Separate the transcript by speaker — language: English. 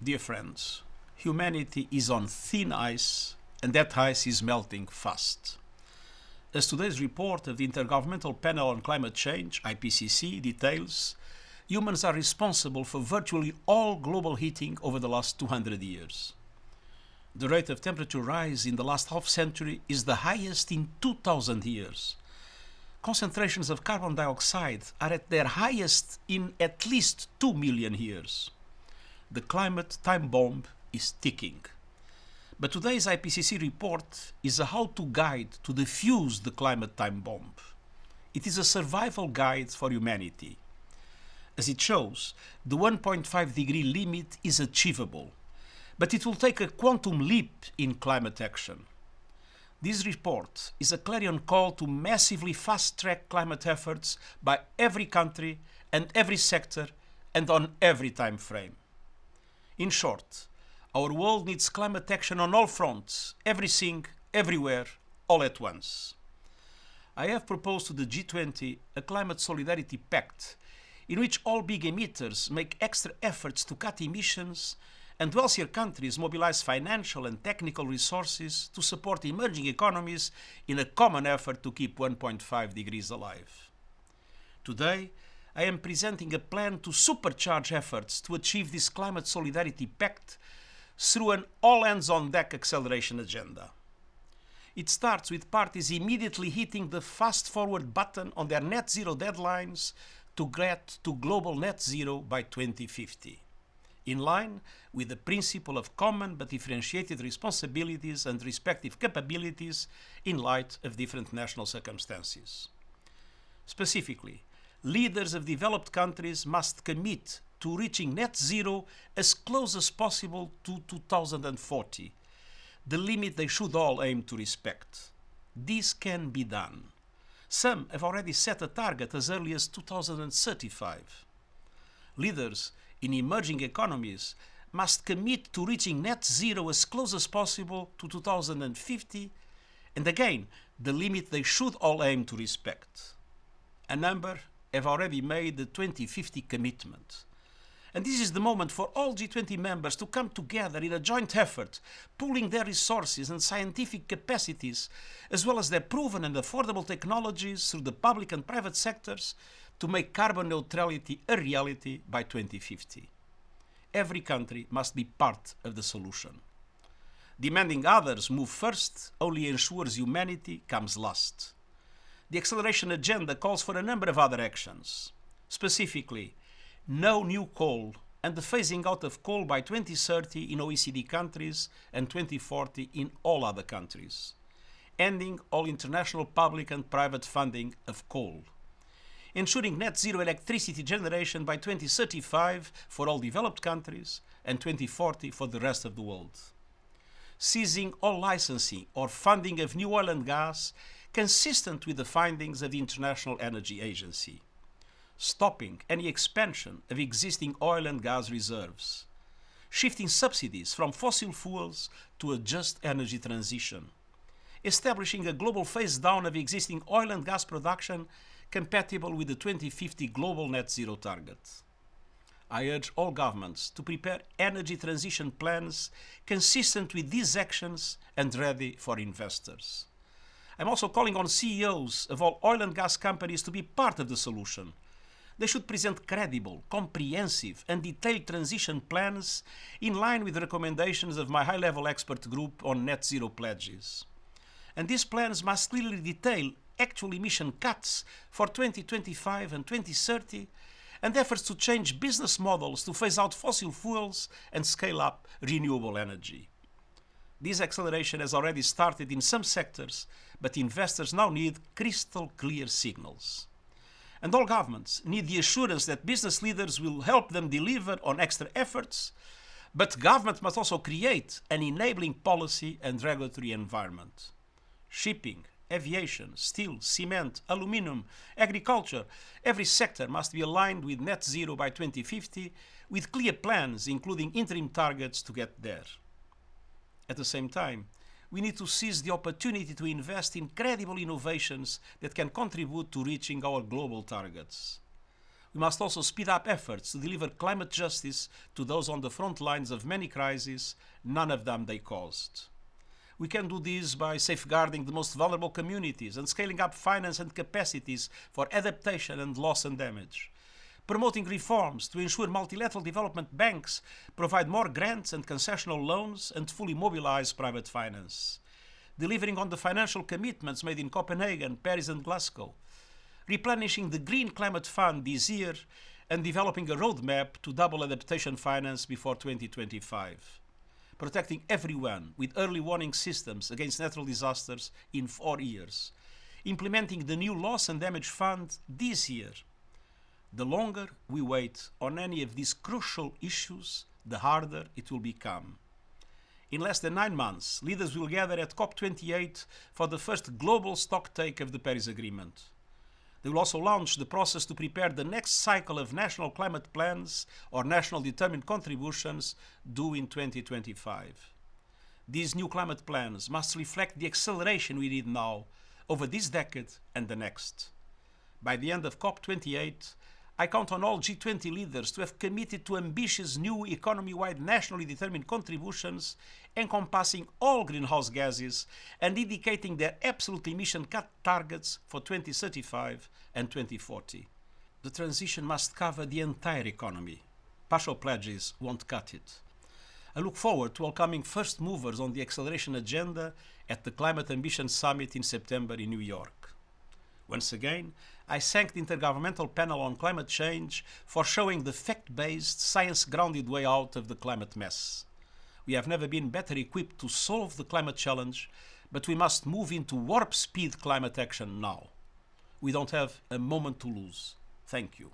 Speaker 1: Dear friends, humanity is on thin ice, and that ice is melting fast. As today's report of the Intergovernmental Panel on Climate Change, IPCC, details, humans are responsible for virtually all global heating over the last 200 years. The rate of temperature rise in the last half century is the highest in 2000 years. Concentrations of carbon dioxide are at their highest in at least 2 million years. The climate time bomb is ticking. But today's IPCC report is a how-to guide to defuse the climate time bomb. It is a survival guide for humanity. As it shows, the 1.5 degree limit is achievable, but it will take a quantum leap in climate action. This report is a clarion call to massively fast-track climate efforts by every country and every sector and on every time frame. In short, our world needs climate action on all fronts, everything, everywhere, all at once. I have proposed to the G20 a climate solidarity pact in which all big emitters make extra efforts to cut emissions and wealthier countries mobilize financial and technical resources to support emerging economies in a common effort to keep 1.5 degrees alive. Today, I am presenting a plan to supercharge efforts to achieve this climate solidarity pact through an all-hands-on-deck acceleration agenda. It starts with parties immediately hitting the fast-forward button on their net zero deadlines to get to global net zero by 2050, in line with the principle of common but differentiated responsibilities and respective capabilities in light of different national circumstances. Specifically, leaders of developed countries must commit to reaching net zero as close as possible to 2040, the limit they should all aim to respect. This can be done. Some have already set a target as early as 2035. Leaders in emerging economies must commit to reaching net zero as close as possible to 2050, and again, the limit they should all aim to respect. A number have already made the 2050 commitment. And this is the moment for all G20 members to come together in a joint effort, pooling their resources and scientific capacities, as well as their proven and affordable technologies through the public and private sectors, to make carbon neutrality a reality by 2050. Every country must be part of the solution. Demanding others move first only ensures humanity comes last. The acceleration agenda calls for a number of other actions. Specifically, no new coal and the phasing out of coal by 2030 in OECD countries and 2040 in all other countries. Ending all international public and private funding of coal. Ensuring net zero electricity generation by 2035 for all developed countries and 2040 for the rest of the world. Ceasing all licensing or funding of new oil and gas consistent with the findings of the International Energy Agency. Stopping any expansion of existing oil and gas reserves. Shifting subsidies from fossil fuels to a just energy transition. Establishing a global phase down of existing oil and gas production compatible with the 2050 global net zero target. I urge all governments to prepare energy transition plans consistent with these actions and ready for investors. I'm also calling on CEOs of all oil and gas companies to be part of the solution. They should present credible, comprehensive and detailed transition plans in line with the recommendations of my high-level expert group on net zero pledges. And these plans must clearly detail actual emission cuts for 2025 and 2030 and efforts to change business models to phase out fossil fuels and scale up renewable energy. This acceleration has already started in some sectors, but investors now need crystal clear signals. And all governments need the assurance that business leaders will help them deliver on extra efforts, but government must also create an enabling policy and regulatory environment. Shipping, aviation, steel, cement, aluminium, agriculture, every sector must be aligned with net zero by 2050 with clear plans, including interim targets to get there. At the same time, we need to seize the opportunity to invest in credible innovations that can contribute to reaching our global targets. We must also speed up efforts to deliver climate justice to those on the front lines of many crises, none of them they caused. We can do this by safeguarding the most vulnerable communities and scaling up finance and capacities for adaptation and loss and damage. Promoting reforms to ensure multilateral development banks provide more grants and concessional loans and fully mobilize private finance. Delivering on the financial commitments made in Copenhagen, Paris and Glasgow. Replenishing the Green Climate Fund this year and developing a roadmap to double adaptation finance before 2025. Protecting everyone with early warning systems against natural disasters in 4 years. Implementing the new loss and damage fund this year. The longer we wait on any of these crucial issues, the harder it will become. In less than 9 months, leaders will gather at COP28 for the first global stocktake of the Paris Agreement. They will also launch the process to prepare the next cycle of national climate plans or national determined contributions due in 2025. These new climate plans must reflect the acceleration we need now over this decade and the next. By the end of COP28, I count on all G20 leaders to have committed to ambitious new economy-wide nationally determined contributions encompassing all greenhouse gases and indicating their absolute emission cut targets for 2035 and 2040. The transition must cover the entire economy. Partial pledges won't cut it. I look forward to welcoming first movers on the acceleration agenda at the Climate Ambition Summit in September in New York. Once again, I thank the Intergovernmental Panel on Climate Change for showing the fact-based, science-grounded way out of the climate mess. We have never been better equipped to solve the climate challenge, but we must move into warp speed climate action now. We don't have a moment to lose. Thank you.